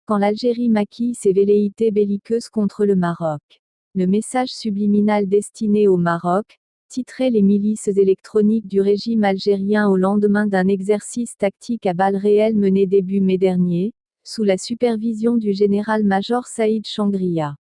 quand l'Algérie maquille ses velléités belliqueuses contre le Maroc. Le message subliminal destiné au Maroc, titrait les milices électroniques du régime algérien au lendemain d'un exercice tactique à balles réelles mené début mai dernier, sous la supervision du général-major Saïd Changria.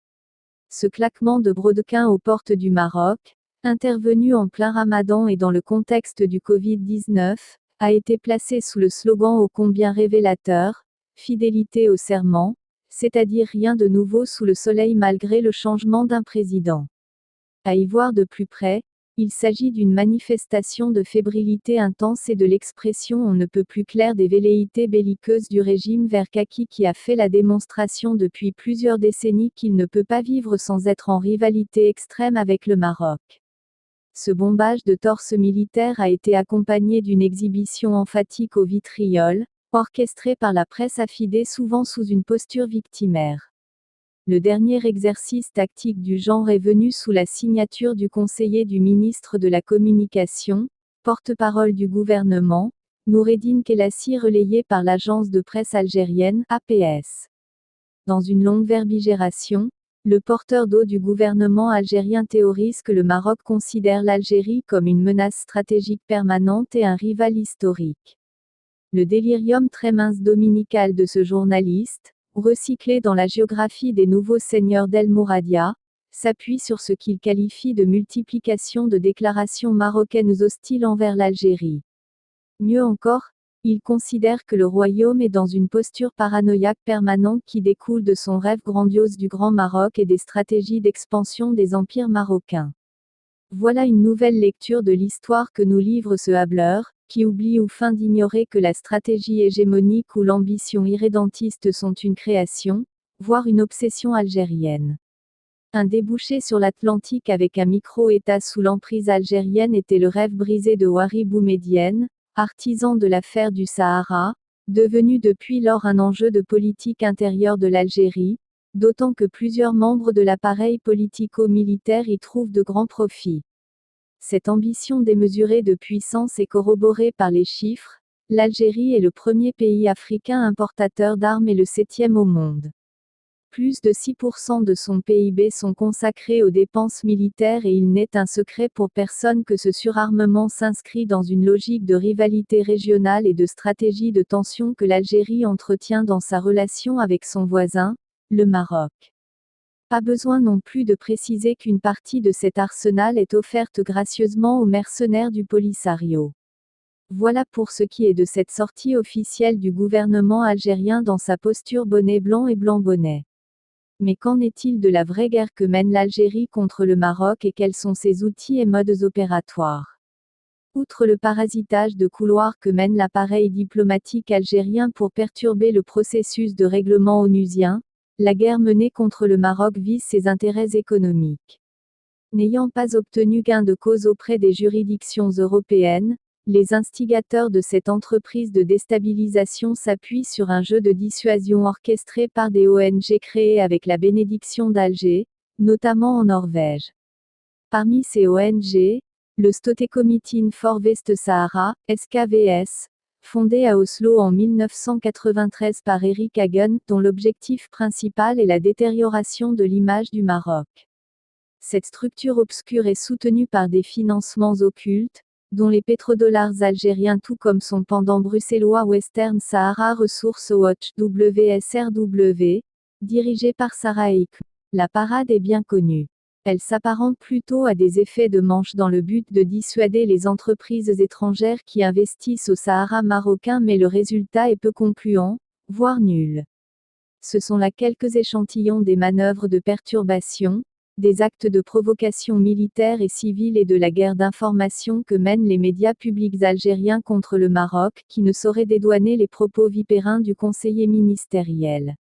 Ce claquement de brodequins aux portes du Maroc, intervenu en plein Ramadan et dans le contexte du Covid-19, a été placé sous le slogan ô combien révélateur, fidélité au serment, c'est-à-dire rien de nouveau sous le soleil malgré le changement d'un président. À y voir de plus près, il s'agit d'une manifestation de fébrilité intense et de l'expression on ne peut plus claire des velléités belliqueuses du régime vers Kaki qui a fait la démonstration depuis plusieurs décennies qu'il ne peut pas vivre sans être en rivalité extrême avec le Maroc. Ce bombage de torse militaire a été accompagné d'une exhibition emphatique au vitriol, orchestrée par la presse affidée souvent sous une posture victimaire. Le dernier exercice tactique du genre est venu sous la signature du conseiller du ministre de la Communication, porte-parole du gouvernement, Noureddine Kellassi relayé par l'agence de presse algérienne, APS. Dans une longue verbigération, le porteur d'eau du gouvernement algérien théorise que le Maroc considère l'Algérie comme une menace stratégique permanente et un rival historique. Le délirium très mince dominical de ce journaliste, recyclé dans la géographie des nouveaux seigneurs d'El Mouradia, s'appuie sur ce qu'il qualifie de multiplication de déclarations marocaines hostiles envers l'Algérie. Mieux encore, il considère que le royaume est dans une posture paranoïaque permanente qui découle de son rêve grandiose du Grand Maroc et des stratégies d'expansion des empires marocains. Voilà une nouvelle lecture de l'histoire que nous livre ce hâbleur, qui oublie ou feint d'ignorer que la stratégie hégémonique ou l'ambition irrédentiste sont une création, voire une obsession algérienne. Un débouché sur l'Atlantique avec un micro-État sous l'emprise algérienne était le rêve brisé de Houari Boumedienne, artisan de l'affaire du Sahara, devenu depuis lors un enjeu de politique intérieure de l'Algérie, d'autant que plusieurs membres de l'appareil politico-militaire y trouvent de grands profits. Cette ambition démesurée de puissance est corroborée par les chiffres, l'Algérie est le premier pays africain importateur d'armes et le 7e au monde. Plus de 6% de son PIB sont consacrés aux dépenses militaires et il n'est un secret pour personne que ce surarmement s'inscrit dans une logique de rivalité régionale et de stratégie de tension que l'Algérie entretient dans sa relation avec son voisin, le Maroc. Pas besoin non plus de préciser qu'une partie de cet arsenal est offerte gracieusement aux mercenaires du Polisario. Voilà pour ce qui est de cette sortie officielle du gouvernement algérien dans sa posture bonnet blanc et blanc bonnet. Mais qu'en est-il de la vraie guerre que mène l'Algérie contre le Maroc et quels sont ses outils et modes opératoires? Outre le parasitage de couloirs que mène l'appareil diplomatique algérien pour perturber le processus de règlement onusien, la guerre menée contre le Maroc vise ses intérêts économiques. N'ayant pas obtenu gain de cause auprès des juridictions européennes, les instigateurs de cette entreprise de déstabilisation s'appuient sur un jeu de dissuasion orchestré par des ONG créées avec la bénédiction d'Alger, notamment en Norvège. Parmi ces ONG, le Støttekomiteen for Vest-Sahara, SKVS, fondé à Oslo en 1993 par Eric Hagen, dont l'objectif principal est la détérioration de l'image du Maroc. Cette structure obscure est soutenue par des financements occultes, dont les pétrodollars algériens tout comme son pendant bruxellois Western Sahara Resource Watch WSRW, dirigé par Sarah Eik. La parade est bien connue. Elle s'apparente plutôt à des effets de manche dans le but de dissuader les entreprises étrangères qui investissent au Sahara marocain mais le résultat est peu concluant, voire nul. Ce sont là quelques échantillons des manœuvres de perturbation, des actes de provocation militaire et civile et de la guerre d'information que mènent les médias publics algériens contre le Maroc qui ne sauraient dédouaner les propos vipérins du conseiller ministériel.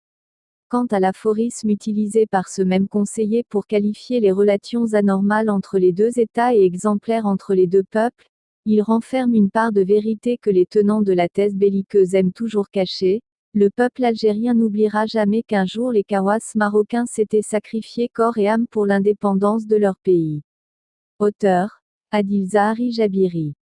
Quant à l'aphorisme utilisé par ce même conseiller pour qualifier les relations anormales entre les deux États et exemplaires entre les deux peuples, il renferme une part de vérité que les tenants de la thèse belliqueuse aiment toujours cacher. Le peuple algérien n'oubliera jamais qu'un jour les Kawas marocains s'étaient sacrifiés corps et âme pour l'indépendance de leur pays. Auteur, Adil Zahari Jabiri.